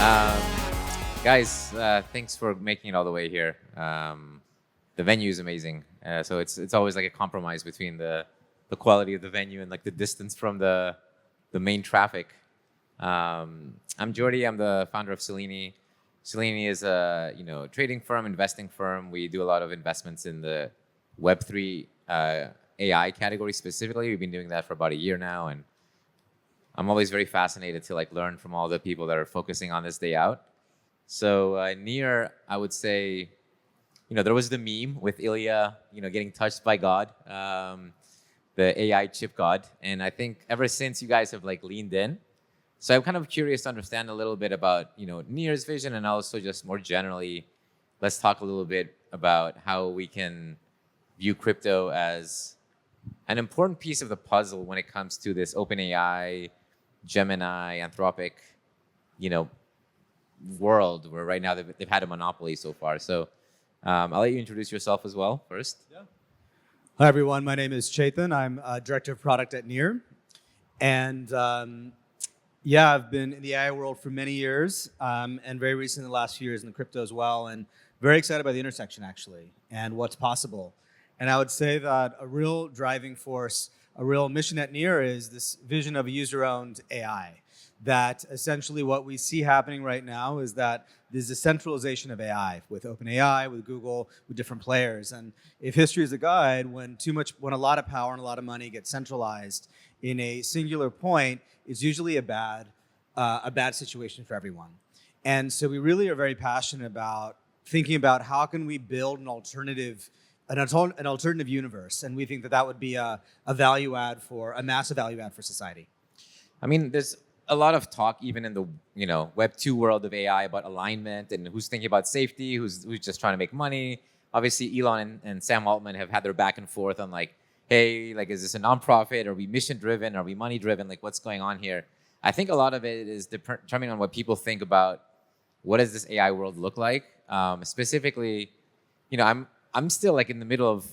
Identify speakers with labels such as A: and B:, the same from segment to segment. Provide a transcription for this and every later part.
A: Um, Guys, thanks for making it all the way here. The venue is amazing, so it's always like a compromise between the quality of the venue and like the distance from the main traffic. I'm Jordi. I'm the founder of Selini. Selini is a trading firm, investing firm. We do a lot of investments in the Web3 AI category specifically. We've been doing that for about a year now, and I'm always very fascinated to like learn from all the people that are focusing on this day out. So near, I would say, there was the meme with Ilya, getting touched by God, the AI chip God, and I think ever since you guys have like leaned in. So I'm kind of curious to understand a little bit about Near's vision, and also just more generally, let's talk a little bit about how we can view crypto as an important piece of the puzzle when it comes to this OpenAI, Gemini, Anthropic, world where right now they've had a monopoly so far. So I'll let you introduce yourself as well first.
B: Yeah. Hi, everyone. My name is Chetan. I'm Director of Product at Near. And I've been in the AI world for many years, and very recently, the last few years in the crypto as well, and very excited by the intersection, actually, and what's possible. And I would say that a real driving force, a real mission at Near is this vision of a user-owned AI. That essentially what we see happening right now is that there's a centralization of AI with OpenAI, with Google, with different players. And if history is a guide, when a lot of power and a lot of money gets centralized in a singular point, it's usually a bad situation for everyone. And so we really are very passionate about thinking about how can we build an alternative universe, and we think that would be a massive value add for society.
A: I mean, there's a lot of talk even in the Web 2 world of AI about alignment and who's thinking about safety, who's just trying to make money. Obviously, Elon and Sam Altman have had their back and forth on like, hey, like, is this a nonprofit? Are we mission driven? Are we money driven? Like, what's going on here? I think a lot of it is determining on what people think about what does this AI world look like. Specifically, I'm still like in the middle of,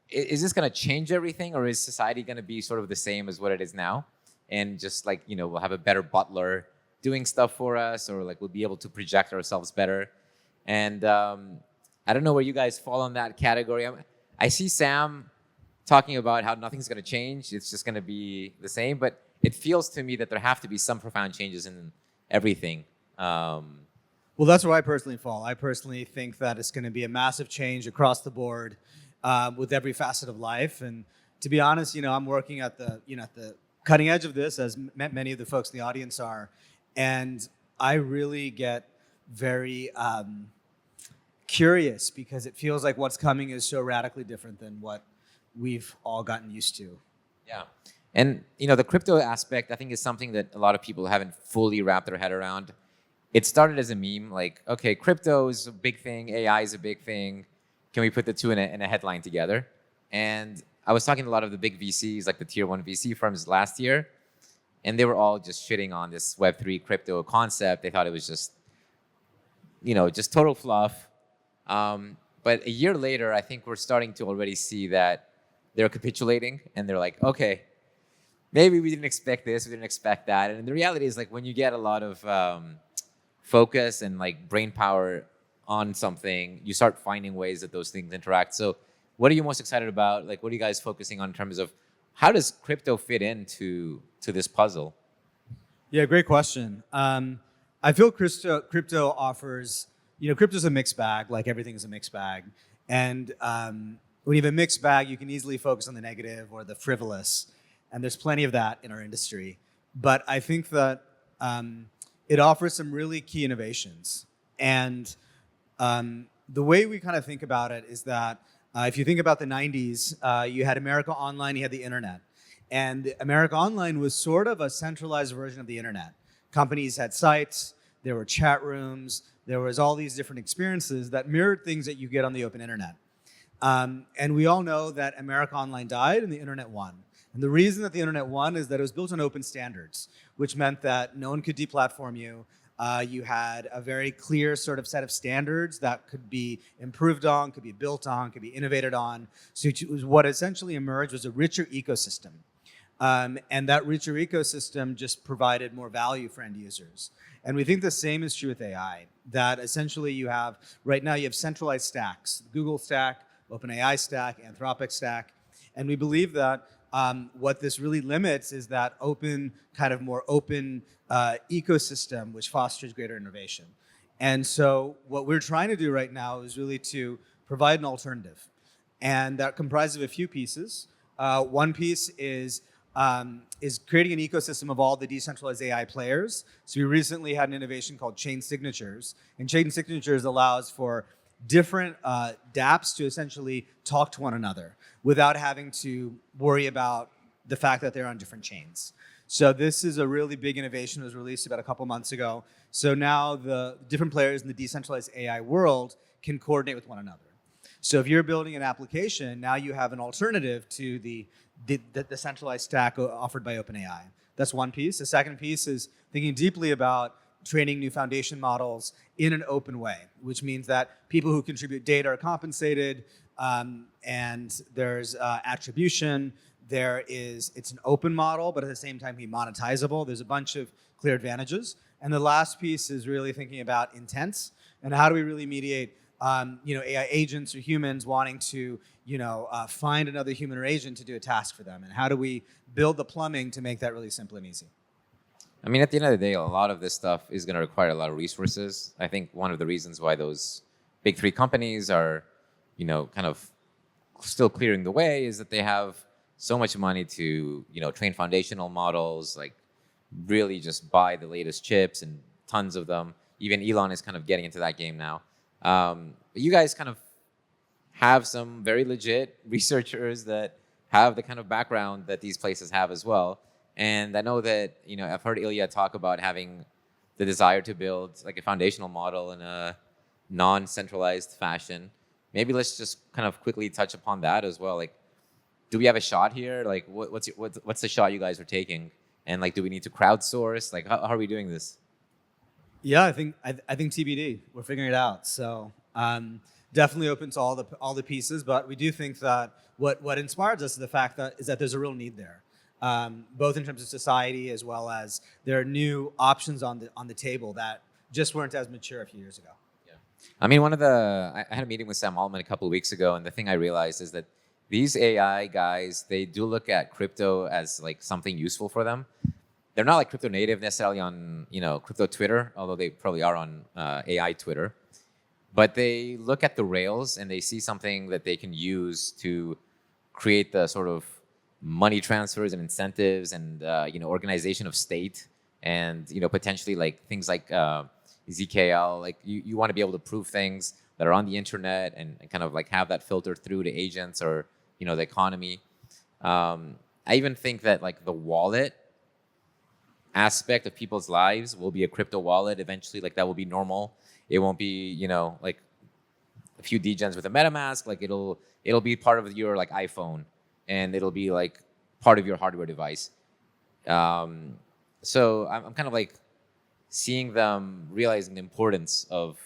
A: is this going to change everything, or is society going to be sort of the same as what it is now? And just like, we'll have a better butler doing stuff for us, or like we'll be able to project ourselves better. And I don't know where you guys fall on that category. I see Sam talking about how nothing's going to change. It's just going to be the same. But it feels to me that there have to be some profound changes in everything.
B: Well, that's where I personally fall. I personally think that it's going to be a massive change across the board with every facet of life. And to be honest, I'm working at the cutting edge of this, as many of the folks in the audience are, and I really get very curious because it feels like what's coming is so radically different than what we've all gotten used to.
A: Yeah, and the crypto aspect, I think, is something that a lot of people haven't fully wrapped their head around. It started as a meme, like, okay, crypto is a big thing, AI is a big thing. Can we put the two in a headline together? And I was talking to a lot of the big VCs, like the tier 1 VC firms last year, and they were all just shitting on this Web3 crypto concept. They thought it was just, just total fluff. But a year later, I think we're starting to already see that they're capitulating, and they're like, okay, maybe we didn't expect this, we didn't expect that. And the reality is, like, when you get a lot of focus and like brain power on something, you start finding ways that those things interact. So what are you most excited about? Like, what are you guys focusing on in terms of how does crypto fit into this puzzle?
B: Yeah, great question. I feel crypto offers, crypto's a mixed bag, like everything is a mixed bag. And when you have a mixed bag, you can easily focus on the negative or the frivolous. And there's plenty of that in our industry. But I think that it offers some really key innovations. And the way we kind of think about it is that if you think about the 90s, you had America Online, you had the internet. And America Online was sort of a centralized version of the internet. Companies had sites, there were chat rooms, there was all these different experiences that mirrored things that you get on the open internet. And we all know that America Online died and the internet won. And the reason that the internet won is that it was built on open standards, which meant that no one could deplatform you. You had a very clear sort of set of standards that could be improved on, could be built on, could be innovated on. So what essentially emerged was a richer ecosystem. And that richer ecosystem just provided more value for end users. And we think the same is true with AI, that essentially right now you have centralized stacks, Google stack, OpenAI stack, Anthropic stack. And we believe that what this really limits is that more open ecosystem, which fosters greater innovation. And so what we're trying to do right now is really to provide an alternative. And that comprises of a few pieces. One piece is creating an ecosystem of all the decentralized AI players. So we recently had an innovation called Chain Signatures. And Chain Signatures allows for different dApps to essentially talk to one another without having to worry about the fact that they're on different chains. So this is a really big innovation. It was released about a couple months ago. So now the different players in the decentralized AI world can coordinate with one another. So if you're building an application, now you have an alternative to the centralized stack offered by OpenAI. That's one piece. The second piece is thinking deeply about training new foundation models in an open way, which means that people who contribute data are compensated, and there's attribution. It's an open model, but at the same time be monetizable. There's a bunch of clear advantages. And the last piece is really thinking about intents and how do we really mediate AI agents or humans wanting to find another human or agent to do a task for them, and how do we build the plumbing to make that really simple and easy?
A: I mean, at the end of the day, a lot of this stuff is going to require a lot of resources. I think one of the reasons why those big three companies are, kind of still clearing the way is that they have so much money to, train foundational models, like really just buy the latest chips and tons of them. Even Elon is kind of getting into that game now. But you guys kind of have some very legit researchers that have the kind of background that these places have as well. And I know that, I've heard Ilya talk about having the desire to build like a foundational model in a non-centralized fashion. Maybe let's just kind of quickly touch upon that as well. Like, do we have a shot here? Like, what's the shot you guys are taking? And like, do we need to crowdsource? Like, how are we doing this?
B: Yeah, I think TBD. We're figuring it out. So definitely open to all the pieces, but we do think that what inspires us is the fact that there's a real need there, both in terms of society as well as there are new options on the table that just weren't as mature a few years ago.
A: Yeah, I mean, I had a meeting with Sam Altman a couple of weeks ago, and the thing I realized is that these AI guys, they do look at crypto as like something useful for them. They're not like crypto native necessarily on crypto Twitter, although they probably are on AI Twitter. But they look at the rails and they see something that they can use to create the sort of money transfers and incentives and organization of state and potentially like things like ZKL. Like you want to be able to prove things that are on the internet and kind of like have that filter through to agents or the economy. I even think that like the wallet aspect of people's lives will be a crypto wallet eventually. Like that will be normal. It won't be like a few degens with a MetaMask. Like it'll be part of your like iPhone, and it'll be like part of your hardware device. So I'm kind of like seeing them realizing the importance of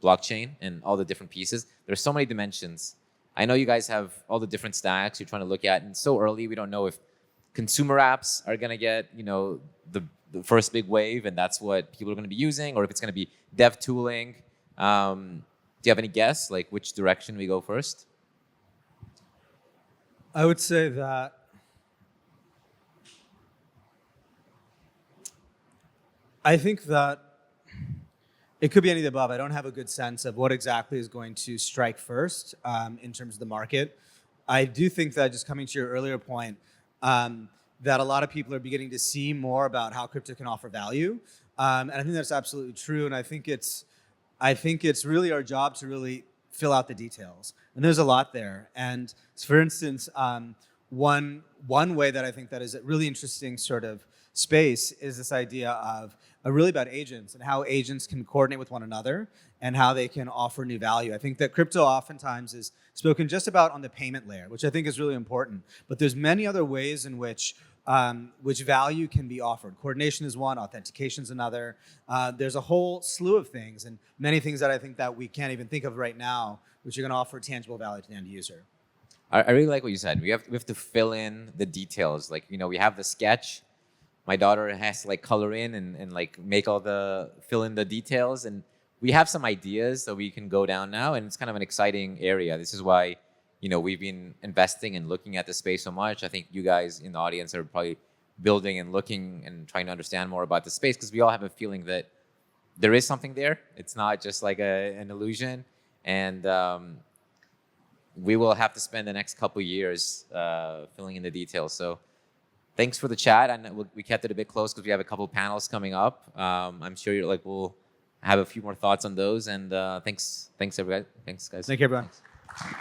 A: blockchain and all the different pieces. There's so many dimensions. I know you guys have all the different stacks you're trying to look at, and so early we don't know if consumer apps are gonna get the first big wave, and that's what people are gonna be using, or if it's gonna be dev tooling. Do you have any guess, like which direction we go first?
B: I would say that I think that it could be any of the above. I don't have a good sense of what exactly is going to strike first in terms of the market. I do think that, just coming to your earlier point, that a lot of people are beginning to see more about how crypto can offer value, and I think that's absolutely true. And I think it's really our job to really fill out the details. And there's a lot there. And for instance, one way that I think that is a really interesting sort of space is this idea of really about agents and how agents can coordinate with one another and how they can offer new value. I think that crypto oftentimes is spoken just about on the payment layer, which I think is really important. But there's many other ways in which value can be offered. Coordination is one, authentication is another. There's a whole slew of things, and many things that I think that we can't even think of right now, which are going to offer tangible value to the end user.
A: I really like what you said. We have to fill in the details. Like, we have the sketch. My daughter has to like color in and like make fill in the details. And we have some ideas that we can go down now. And it's kind of an exciting area. This is why, we've been investing and looking at the space so much. I think you guys in the audience are probably building and looking and trying to understand more about the space, because we all have a feeling that there is something there. It's not just like an illusion. And we will have to spend the next couple years filling in the details. So thanks for the chat. And we kept it a bit close because we have a couple panels coming up. I'm sure we'll have a few more thoughts on those. And thanks everybody. Thanks, guys.
B: Thank you, everyone.
A: Thanks.